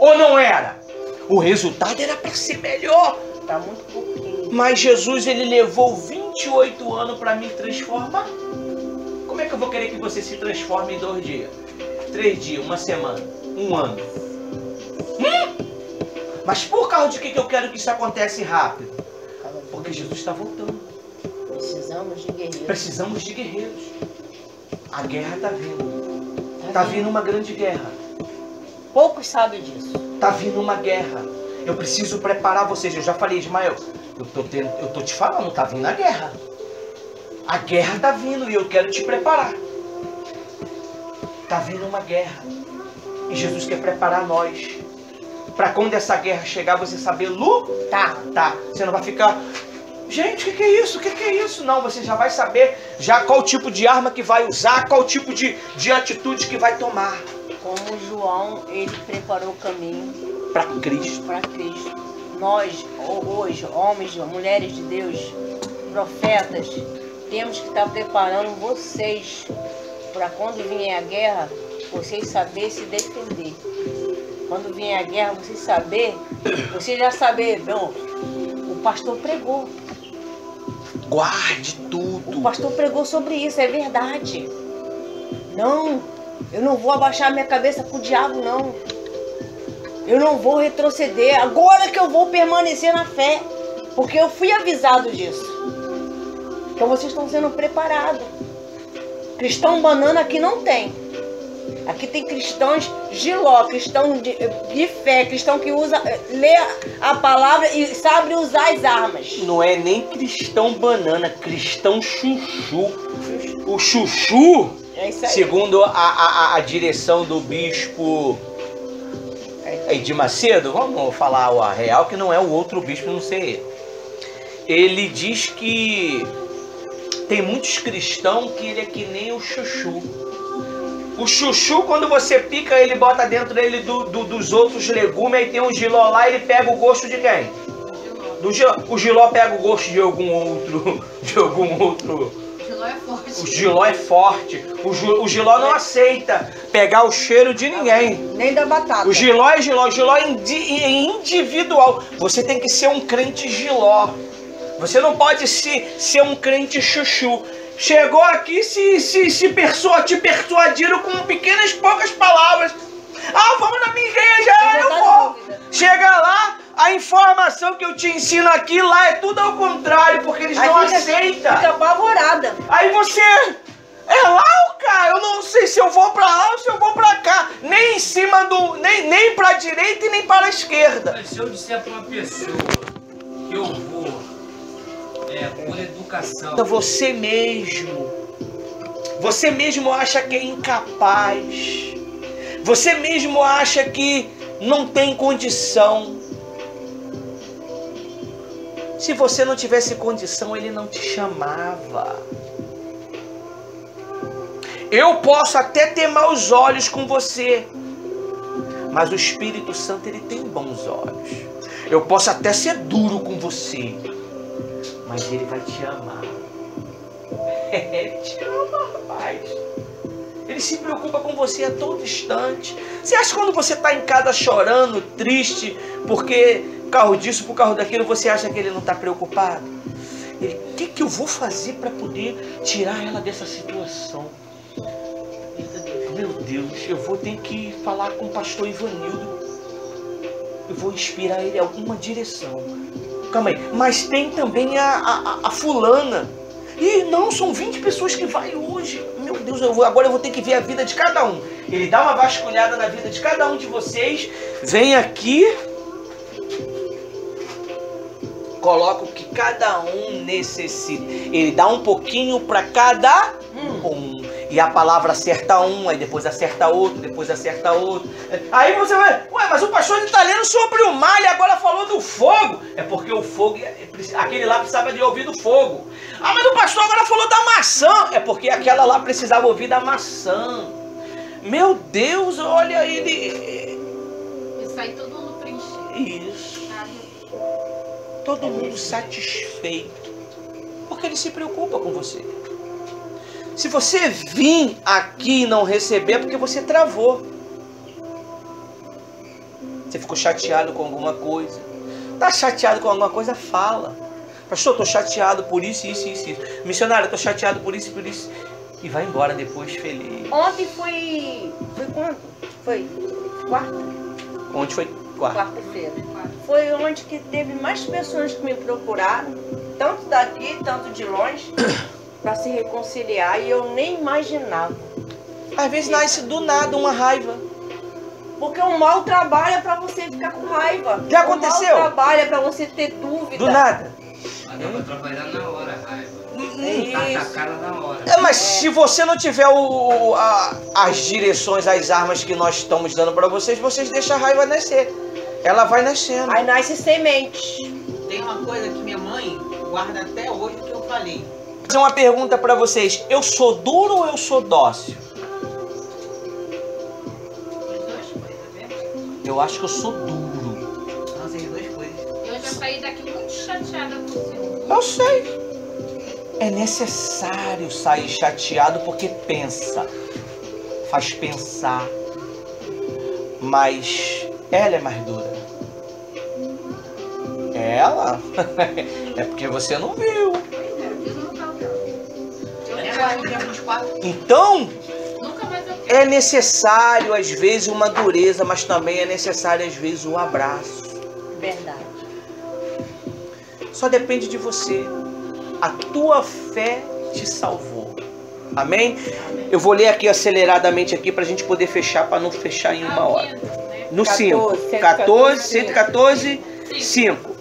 Speaker 1: Ou não era? O resultado era pra ser melhor.
Speaker 6: Tá muito pouquinho.
Speaker 1: Mas Jesus, ele levou 28 anos pra me transformar. Como é que eu vou querer que você se transforme em 2 dias? 3 dias, 1 semana, 1 ano? Mas por causa de que eu quero que isso acontece rápido? Porque Jesus está voltando.
Speaker 6: Precisamos de guerreiros.
Speaker 1: Precisamos de guerreiros. A guerra está vindo. Está vindo uma grande guerra.
Speaker 6: Poucos sabem disso.
Speaker 1: Está vindo uma guerra. Eu preciso preparar vocês. Eu já falei, Ismael, eu tô te falando, está vindo a guerra. A guerra está vindo e eu quero te preparar. Está vindo uma guerra. E Jesus quer preparar nós. Para quando essa guerra chegar, você saber lutar. Tá. Você não vai ficar... Gente, o que é isso? O que é isso? Não, você já vai saber já qual tipo de arma que vai usar, qual tipo de atitude que vai tomar.
Speaker 6: Como João, ele preparou o caminho
Speaker 1: para Cristo.
Speaker 6: Para Cristo. Nós, hoje, homens, mulheres de Deus, profetas, temos que estar preparando vocês para quando vier a guerra, vocês saberem se defender. Quando vier a guerra, vocês já saber, bom, o pastor pregou.
Speaker 1: Guarde tudo.
Speaker 6: O pastor pregou sobre isso, é verdade. Não, eu não vou abaixar minha cabeça com o diabo, não. Eu não vou retroceder. Agora que eu vou permanecer na fé. Porque eu fui avisado disso. Então vocês estão sendo preparados. Cristão banana aqui não tem. Aqui tem cristãos giló, cristão de fé, cristão que lê a palavra e sabe usar as armas.
Speaker 1: Não é nem cristão banana, cristão chuchu. O chuchu,
Speaker 6: é isso aí.
Speaker 1: Segundo a direção do bispo Edir Macedo, vamos falar a real, que não é o outro bispo, não sei ele. Ele diz que tem muitos cristãos que ele é que nem o chuchu. O chuchu, quando você pica, ele bota dentro dele dos outros legumes, aí tem um giló lá, ele pega o gosto de quem? Do giló. O giló pega o gosto de algum outro.
Speaker 3: O giló é forte.
Speaker 1: O giló é forte. O giló não aceita pegar o cheiro de ninguém.
Speaker 6: Nem da batata.
Speaker 1: O giló é giló. O giló é individual. Você tem que ser um crente giló. Você não pode ser um crente chuchu. Chegou aqui, te persuadiram com pequenas poucas palavras. Ah, vamos na minha igreja, eu vou. Chega lá, a informação que eu te ensino aqui, lá é tudo ao contrário, porque eles não aceitam.
Speaker 6: Fica apavorada.
Speaker 1: Aí você... É lá, cara, eu não sei se eu vou pra lá ou se eu vou pra cá. Nem em cima do... Nem pra direita e nem para a esquerda.
Speaker 5: Mas se eu disser pra uma pessoa que eu vou por educação...
Speaker 1: Você mesmo acha que é incapaz. Você mesmo acha que não tem condição. Se você não tivesse condição, ele não te chamava. Eu posso até ter maus olhos com você, mas o Espírito Santo, ele tem bons olhos. Eu posso até ser duro com você, mas ele vai te amar. Ele te ama, rapaz. Ele se preocupa com você a todo instante. Você acha que quando você está em casa chorando, triste, porque carro disso, por carro daquilo, você acha que ele não está preocupado? O que eu vou fazer para poder tirar ela dessa situação? Meu Deus, eu vou ter que falar com o pastor Ivanildo. Eu vou inspirar ele em alguma direção. Calma aí, mas tem também a fulana. Ih, não, são 20 pessoas que vai hoje. Meu Deus, agora eu vou ter que ver a vida de cada um. Ele dá uma vasculhada na vida de cada um de vocês. Vem aqui. Coloca o que cada um necessita. Ele dá um pouquinho para cada um. E a palavra acerta um, aí depois acerta outro, depois acerta outro. Aí você vai, ué, mas o pastor está lendo sobre o mar e agora falou do fogo. É porque o fogo, aquele lá precisava de ouvir do fogo. Ah, mas o pastor agora falou da maçã. É porque aquela lá precisava ouvir da maçã. Meu Deus, olha ele.
Speaker 3: Isso aí todo mundo preenche.
Speaker 1: Isso. Todo mundo satisfeito. Porque ele se preocupa com você. Se você vir aqui e não receber, é porque você travou. Você ficou chateado com alguma coisa. Tá chateado com alguma coisa? Fala. Pastor, eu tô chateado por isso, isso, isso, isso. Missionário, eu tô chateado por isso, por isso. E vai embora depois feliz.
Speaker 6: Ontem foi quando? Foi quarta?
Speaker 1: Ontem foi quarta.
Speaker 6: Quarta-feira. Foi onde que teve mais pessoas que me procuraram, tanto daqui, tanto de longe, para se reconciliar, e eu nem imaginava.
Speaker 1: Às vezes nasce do nada uma raiva.
Speaker 6: Porque o mal trabalha para você ficar com raiva.
Speaker 1: Já aconteceu?
Speaker 6: O mal trabalha para você ter dúvida.
Speaker 1: Do nada.
Speaker 5: Mas dá pra trabalhar na hora, raiva.
Speaker 6: Isso.
Speaker 5: Atacar na hora.
Speaker 1: Mas se você não tiver as direções, as armas que nós estamos dando para vocês, vocês deixam a raiva nascer. Ela vai nascendo.
Speaker 6: Aí nasce semente.
Speaker 2: Tem uma coisa que minha mãe guarda até hoje que eu falei.
Speaker 1: Vou fazer uma pergunta para vocês. Eu sou duro ou eu sou dócil?
Speaker 3: As duas coisas, né?
Speaker 1: Eu acho que eu sou duro.
Speaker 2: Não sei, as duas coisas.
Speaker 3: Eu já saí daqui muito chateada com o senhor.
Speaker 1: Eu sei. É necessário sair chateado porque pensa. Faz pensar. Mas ela é mais dura. Ela? É porque você não viu.
Speaker 3: Pois é, eu não falo dela. Eu
Speaker 2: Ela é no dia 24.
Speaker 1: Então,
Speaker 3: nunca mais eu
Speaker 1: é necessário às vezes uma dureza, mas também é necessário às vezes um abraço.
Speaker 6: Verdade.
Speaker 1: Só depende de você. A tua fé te salvou. Amém? Eu vou ler aqui aceleradamente aqui para a gente poder fechar, para não fechar em uma hora.
Speaker 3: né?
Speaker 1: No 5. 114, 5.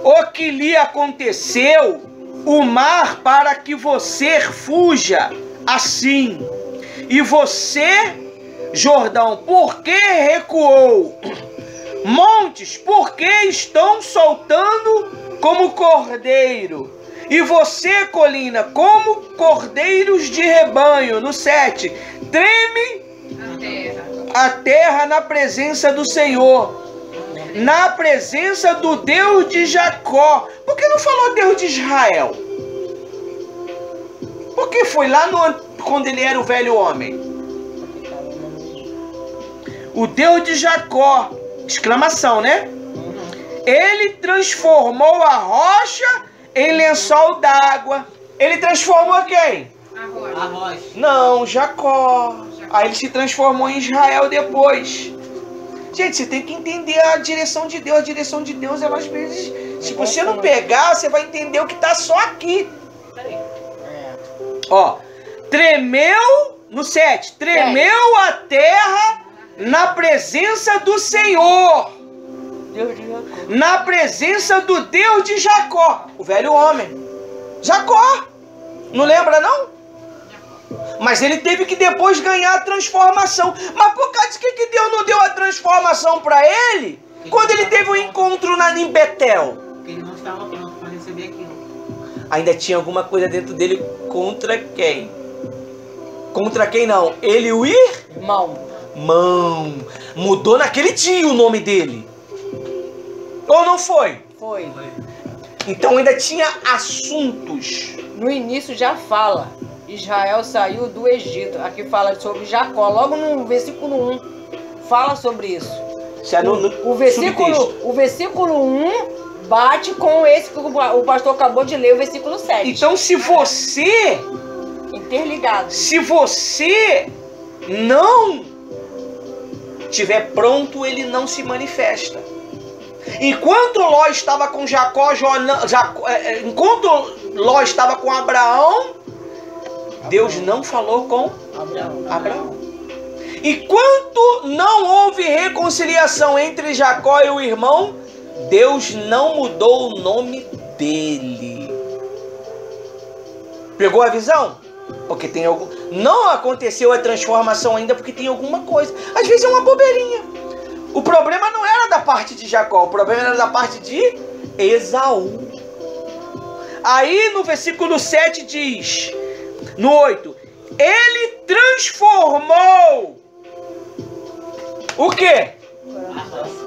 Speaker 1: O que lhe aconteceu, o mar para que você fuja assim. E você, Jordão, por que recuou? Montes, por que estão soltando como cordeiro? E você, colina, como cordeiros de rebanho. No 7. Treme
Speaker 3: A terra.
Speaker 1: a terra na presença do Senhor, na presença do Deus de Jacó. Por que não falou Deus de Israel? Porque foi lá quando ele era o velho homem. O Deus de Jacó, exclamação, né? Ele transformou a rocha em lençol d'água. Ele transformou quem?
Speaker 3: A rocha.
Speaker 2: A rocha.
Speaker 1: Não, Jacó. Aí ele se transformou em Israel depois. Gente, você tem que entender a direção de Deus. A direção de Deus, ela às vezes, se você não pegar, você vai entender o que está só aqui. Ó, tremeu, no 7, tremeu a terra na presença do Senhor.
Speaker 6: Deus de Jacó.
Speaker 1: Na presença do Deus de Jacó. O velho homem. Jacó. Não lembra, não? Mas ele teve que depois ganhar a transformação. Mas por causa de que Deus não deu a transformação para ele? Quando ele teve um encontro em Betel.
Speaker 2: Porque ele não estava pronto para receber aquilo.
Speaker 1: Ainda tinha alguma coisa dentro dele contra quem? Contra quem não? Ele o irmão. Mudou naquele dia o nome dele. Ou não foi?
Speaker 6: Foi.
Speaker 1: Então ainda tinha assuntos.
Speaker 6: No início já fala. Israel saiu do Egito. Aqui fala sobre Jacó. Logo no versículo 1. Fala sobre isso.
Speaker 1: Isso é
Speaker 6: O versículo 1 bate com esse que o pastor acabou de ler, o versículo 7.
Speaker 1: Então se você...
Speaker 6: Interligado.
Speaker 1: Se você não estiver pronto, ele não se manifesta. Enquanto Ló estava com enquanto Ló estava com Abraão, Deus não falou com Abraão. Enquanto não houve reconciliação entre Jacó e o irmão, Deus não mudou o nome dele. Pegou a visão? Porque tem algum... Não aconteceu a transformação ainda porque tem alguma coisa. Às vezes é uma bobeirinha. O problema não era da parte de Jacó, o problema era da parte de Esaú. Aí no versículo 7 diz, no 8, ele transformou o quê?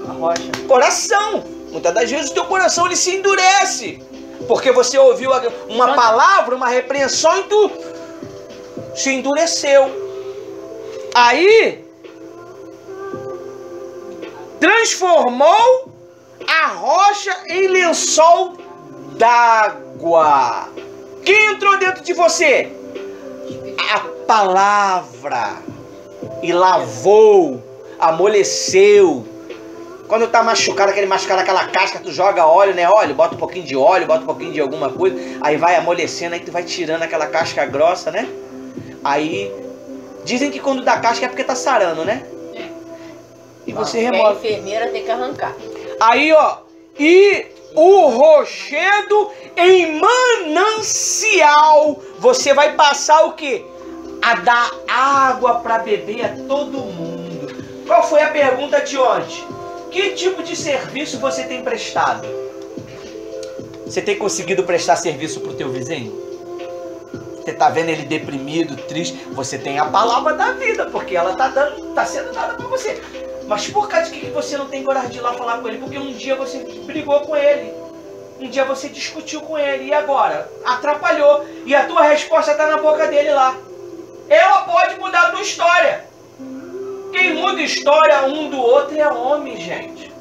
Speaker 6: A rocha.
Speaker 1: Coração. Muitas das vezes o teu coração ele se endurece. Porque você ouviu uma palavra, uma repreensão e tu se endureceu. Aí transformou a rocha em lençol d'água. Quem entrou dentro de você? A palavra. E lavou, amoleceu. Quando tá machucado, aquela casca, tu joga óleo, né? Óleo, bota um pouquinho de óleo, bota um pouquinho de alguma coisa. Aí vai amolecendo, aí tu vai tirando aquela casca grossa, né? Aí, dizem que quando dá casca é porque tá sarando, né? E você remove.
Speaker 6: A enfermeira tem que arrancar.
Speaker 1: Aí, ó. E o rochedo em manancial. Você vai passar o quê? A dar água para beber a todo mundo. Qual foi a pergunta de ontem? Que tipo de serviço você tem prestado? Você tem conseguido prestar serviço pro teu vizinho? Você tá vendo ele deprimido, triste? Você tem a palavra da vida, porque ela tá sendo dada para você. Mas por causa de que você não tem coragem de ir lá falar com ele? Porque um dia você brigou com ele. Um dia você discutiu com ele. E agora? Atrapalhou. E a tua resposta está na boca dele lá. Ela pode mudar a tua história. Quem muda a história um do outro é homem, gente.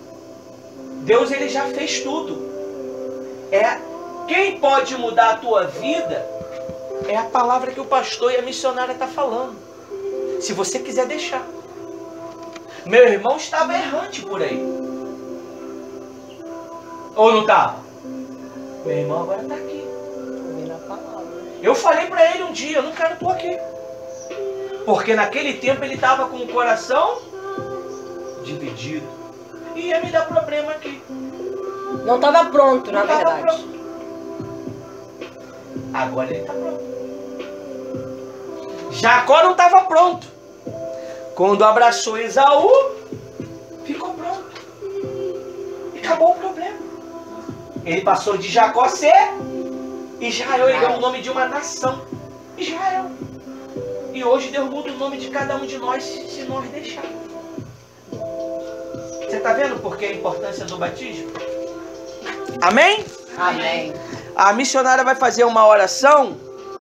Speaker 1: Deus, ele já fez tudo. Quem pode mudar a tua vida é a palavra que o pastor e a missionária estão falando. Se você quiser deixar. Meu irmão estava errante por aí. Ou não estava? Meu irmão agora está aqui. Eu falei para ele um dia, eu não quero tu aqui. Porque naquele tempo ele estava com o coração dividido. E ia me dar problema aqui.
Speaker 6: Não estava pronto, na verdade.
Speaker 1: Pronto. Agora ele está pronto. Jacó não estava pronto. Quando abraçou Esaú, ficou pronto. E acabou o problema. Ele passou de Jacó a ser Israel. Ele é o nome de uma nação. Israel. E hoje Deus muda o nome de cada um de nós se nós deixarmos. Você está vendo por que a importância do batismo? Amém?
Speaker 6: Amém.
Speaker 1: A missionária vai fazer uma oração